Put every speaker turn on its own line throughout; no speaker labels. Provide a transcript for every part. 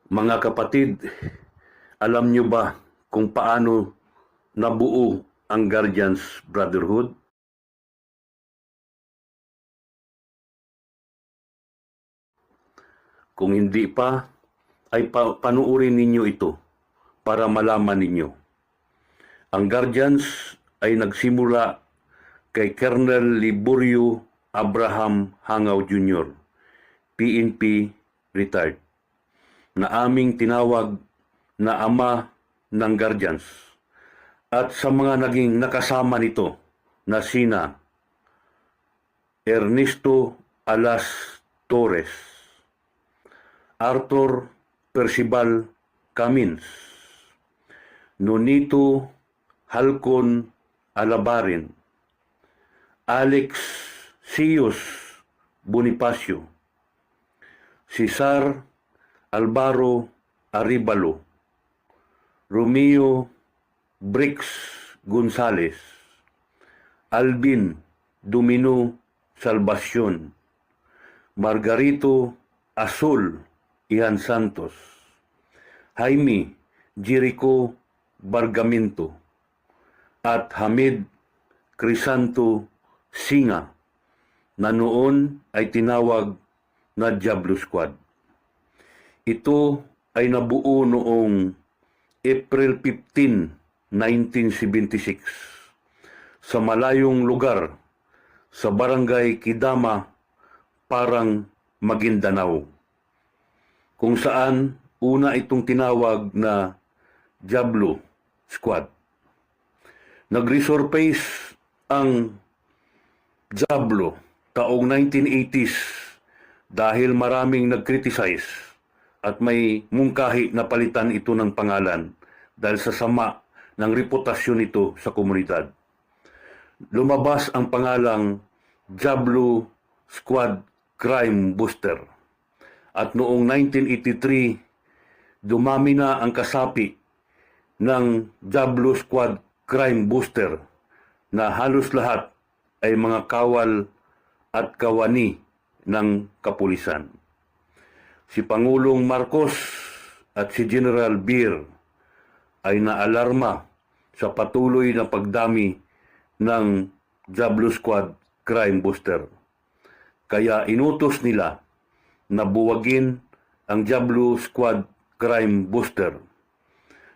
Mga kapatid, alam nyo ba kung paano nabuo ang Guardians Brotherhood? Kung hindi pa, ay panuorin ninyo ito para malaman ninyo. Ang Guardians ay nagsimula kay Colonel Liborio Abraham Hangaw Jr., PNP retired, na aming tinawag na ama ng Guardians, at sa mga naging nakasama nito na sina Ernesto Alas Torres, Arthur Percival Camins, Nonito Halcon Alabarin, Alex Sius Bonifacio, Cesar Alvaro Aribalo, Romeo Brix Gonzales, Alvin Domino Salvacion, Margarito Azul Ian Santos, Jaime Jericho Bargamento, at Hamid Crisanto Singa, na noon ay tinawag na Diablo Squad. Ito ay nabuo noong April 15, 1976 sa malayong lugar sa Barangay Kidama, Parang Maguindanao, kung saan una itong tinawag na Diablo Squad. Nag-resurface ang Diablo taong 1980s dahil maraming nag-criticize at may mungkahi na palitan ito ng pangalan dahil sa sama ng reputasyon nito sa komunidad. Lumabas ang pangalang Diablo Squad Crime Buster. At noong 1983, dumami na ang kasapi ng Diablo Squad Crime Buster na halos lahat ay mga kawal at kawani ng kapulisan. Si Pangulong Marcos at si General Beer ay naalarma sa patuloy na pagdami ng Diablo Squad Crime Buster. Kaya inutos nila na buwagin ang Diablo Squad Crime Buster.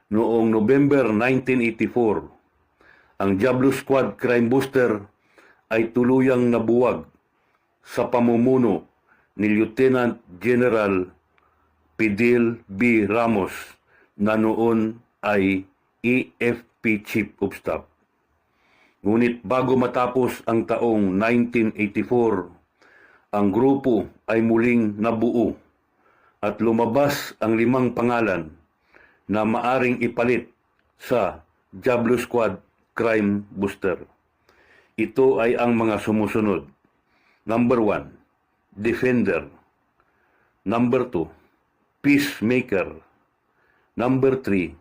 Noong November 1984, ang Diablo Squad Crime Buster ay tuluyang nabuwag sa pamumuno ni Lieutenant General Fidel B. Ramos, na noon ay AFP Chief of Staff. Ngunit bago matapos ang taong 1984, ang grupo ay muling nabuo at lumabas ang 5 pangalan na maaring ipalit sa Diablo Squad Crime Buster. Ito ay ang mga sumusunod. Number 1, Defender. Number 2, Peacemaker. Number 3,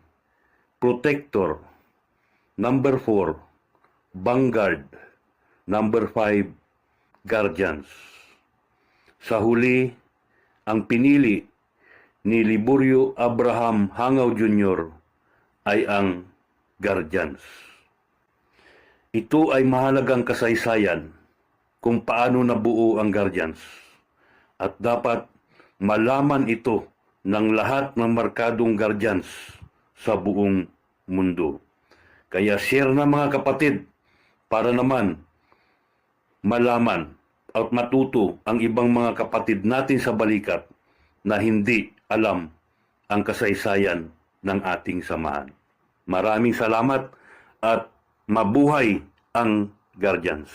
Protector. Number 4, Vanguard. Number 5, Guardians. Sa huli, ang pinili ni Liborio Abraham Hangaw Jr. ay ang Guardians. Ito ay mahalagang kasaysayan kung paano nabuo ang Guardians, at dapat malaman ito ng lahat ng markadong Guardians sa buong mundo. Kaya share na mga kapatid para naman malaman at matuto ang ibang mga kapatid natin sa balikat na hindi alam ang kasaysayan ng ating samahan. Maraming salamat at mabuhay ang Guardians.